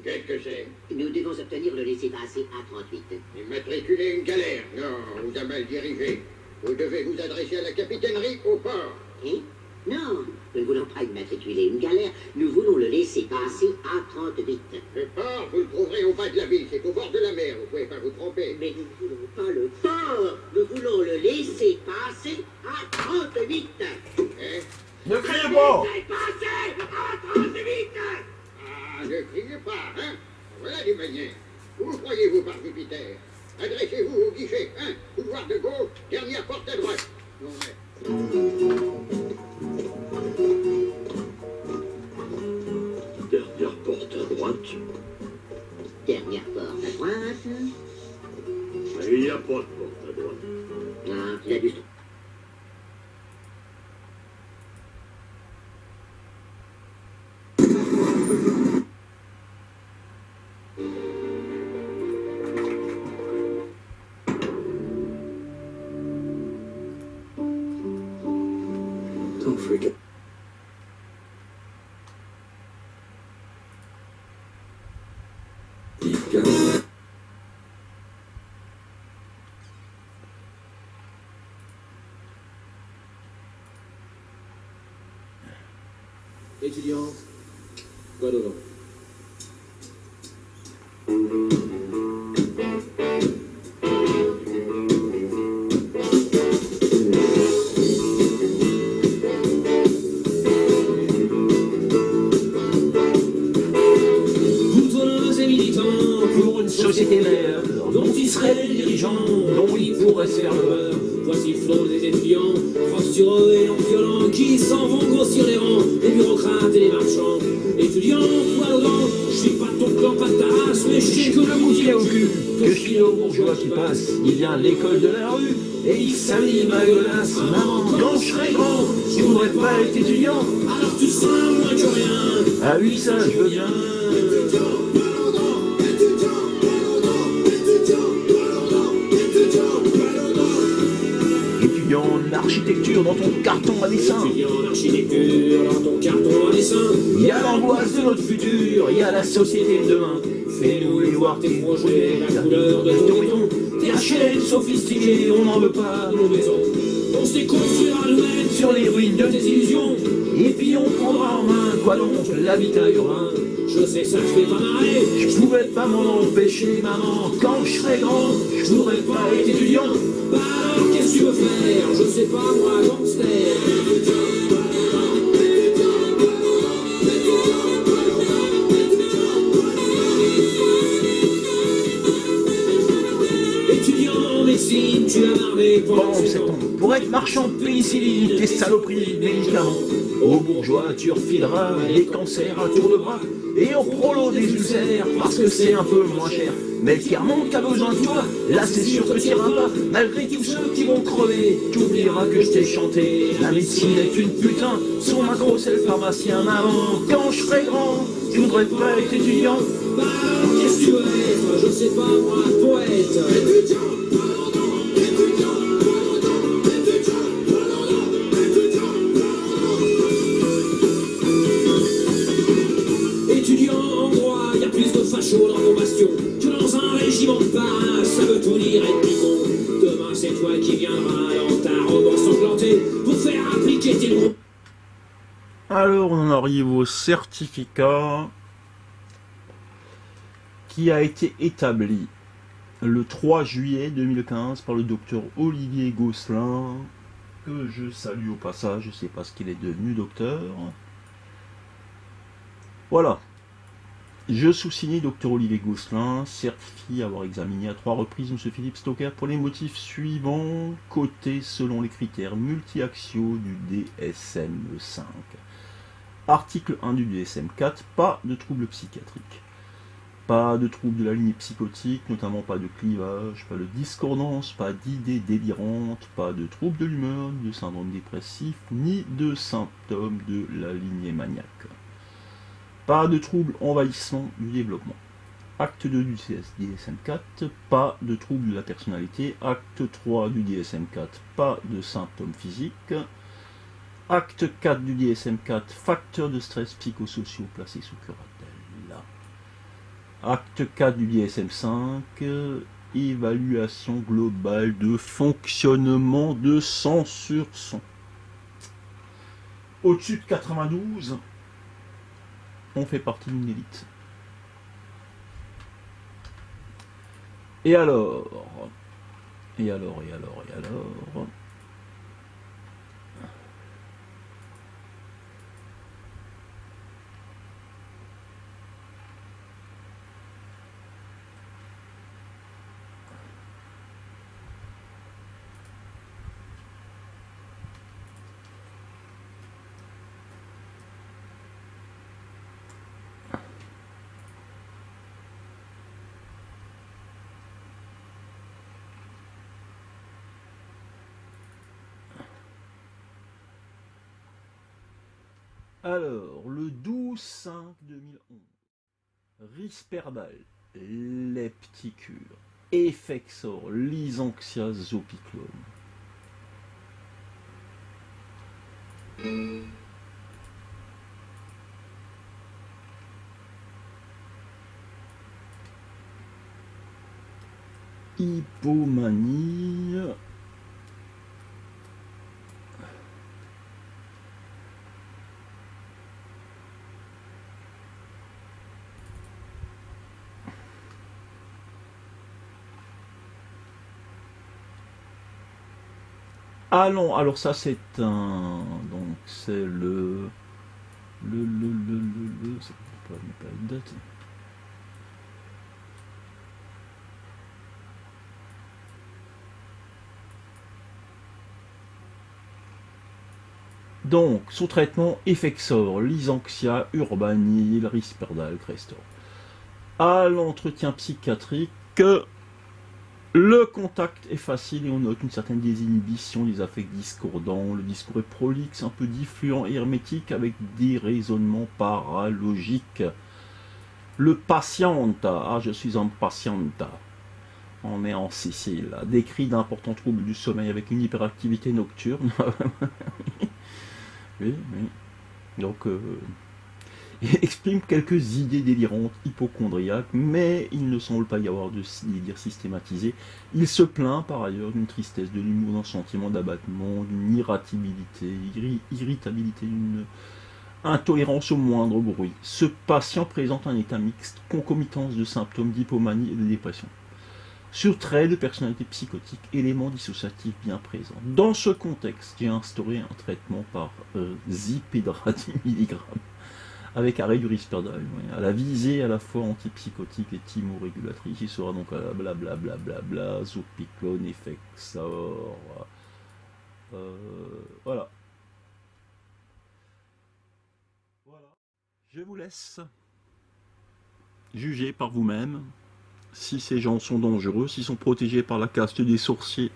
Qu'est-ce que c'est? Nous devons obtenir le laissez-passer A38. Immatriculer une galère? Non, on vous a mal dirigé. Vous devez vous adresser à la capitainerie au port. Hein? Non, nous ne voulons pas immatriculer une galère, nous voulons le laisser passer A38. Le port, vous le trouverez au bas de la ville, c'est au bord de la mer, vous pouvez pas vous tromper. Mais nous ne voulons pas le port, nous voulons le laisser passer A38. Hein? Ne criez pas! Laissez passer A38. Ah, ne criez pas, hein? Voilà des manières. Où croyez-vous par Jupiter? Adressez-vous au guichet, hein? Couloir de gauche, dernière porte à droite. Non, mais... Dernière porte à droite. Dernière porte à droite. Mais il n'y a pas de porte à droite. Ah, il a du... Don't forget. Étudiante, pas devant. Société mère, dont il serait les dirigeants, dont il pourrait se faire le beurre. Voici le flot des étudiants, fractureux et non violents, qui s'en vont grossir les rangs, les bureaucrates et les marchands. Étudiants, poil aux dents, je suis pas ton clan, pas ta race, mais je sais Que le moutier au cul, que philo bourgeois qui passe, il vient de l'école de la rue, et il s'habille ma gueulasse. Maman, quand je serai grand, je voudrais pas être étudiant. alors tu seras moins que rien. Ah oui, ça, je veux bien. Étudiant en architecture dans ton carton à dessin. Étudiant en architecture, dans ton carton à dessin. Il y a l'angoisse de notre futur, il y a la société de demain. Fais-nous les voir tes projets, la couleur de ton béton. Tes HLM sophistiqués, on n'en veut pas Nos maisons, on se déconstruira nous-mêmes sur les ruines de tes illusions. Et puis on prendra en main, quoi donc, l'habitat urbain. Je sais ça te fait pas marrer. Je pouvais pas m'en empêcher, maman, quand je serai grand, je voudrais pas être étudiant. Bah alors qu'est-ce que tu veux faire? Je sais pas moi, gangster. Étudiant en médecine, tu as marmé pendant 7 ans. Pour être marchand de pénicilline, tes saloperies de médicaments. Aux bourgeois, tu refileras les cancers à tour de bras. Et au prolo des ulcères, parce que c'est un peu moins cher. Mais le tiers-monde a besoin de toi, là c'est sûr que t'iras pas. Malgré tous ceux qui vont crever, t'oublieras que je t'ai chanté. La médecine est une putain, son macro c'est le pharmacien. Maman, quand je serai grand, je voudrais pas être étudiant. Bah alors qu'est-ce que tu veux être? Je sais pas moi, poète. Étudiant en droit, y a plus de fachos dans vos bastions que dans un régiment de paras, ça veut tout dire être picon. Demain c'est toi qui viendras dans ta robe ensanglantée pour faire appliquer tes lois. Alors, on en arrive au certificat qui a été établi le 3 juillet 2015 par le docteur Olivier Gosselin, que je salue au passage, je ne sais pas ce qu'il est devenu docteur. Voilà. Je sous-signe docteur Olivier Gosselin, certifie avoir examiné à 3 reprises M. Philippe Stocker pour les motifs suivants, cotés selon les critères multi-axiaux du DSM-5. Article 1 du DSM-4, pas de troubles psychiatriques. Pas de troubles de la ligne psychotique, notamment pas de clivage, pas de discordance, pas d'idées délirantes, pas de troubles de l'humeur, ni de syndrome dépressif, ni de symptômes de la lignée maniaque. Pas de troubles envahissant du développement. Acte 2 du DSM-4, pas de troubles de la personnalité. Acte 3 du DSM-4, pas de symptômes physiques. Acte 4 du DSM-4, facteurs de stress psychosociaux placés sous curatelle. Acte 4 du DSM-5, évaluation globale de fonctionnement de 100 sur 100. Au-dessus de 92, on fait partie d'une élite. Et alors, le 12/5/2011, Risperdal, Lepticure, Effexor, Lysanxia, Zopiclone. Hypomanie. Allons, alors ça c'est un, donc c'est c'est pas une date. Donc, sous traitement, Effexor, Lysanxia, Urbanil, Risperdal, Crestor. À l'entretien psychiatrique, le contact est facile et on note une certaine désinhibition des affects discordants. Le discours est prolixe, un peu diffluent et hermétique avec des raisonnements paralogiques. Le patienta, ah je suis un patienta, on est en Sicile, décrit d'importants troubles du sommeil avec une hyperactivité nocturne. Oui. Donc, il exprime quelques idées délirantes, hypochondriaques, mais il ne semble pas y avoir de délire systématisé. Il se plaint par ailleurs d'une tristesse, de l'humour, d'un sentiment d'abattement, d'une irritabilité, d'une intolérance au moindre bruit. Ce patient présente un état mixte, concomitance de symptômes d'hypomanie et de dépression. Sur trait de personnalité psychotique, éléments dissociatifs bien présents. Dans ce contexte, j'ai instauré un traitement par Zipidra 10 mg avec arrêt du Risperdal, à la visée à la fois antipsychotique et thymorégulatrice. Il sera donc à blablabla, Zopiclone, Effexor. Voilà. Je vous laisse juger par vous-même si ces gens sont dangereux, s'ils sont protégés par la caste des sorciers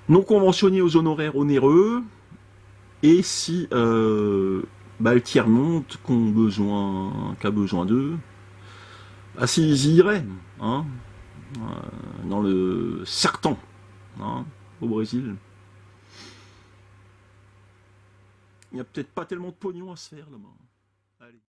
non conventionnés aux honoraires onéreux, et si le tiers-monde qu'a besoin d'eux, s'ils y iraient, hein, dans le Sertão, hein, au Brésil. Il n'y a peut-être pas tellement de pognon à se faire là-bas.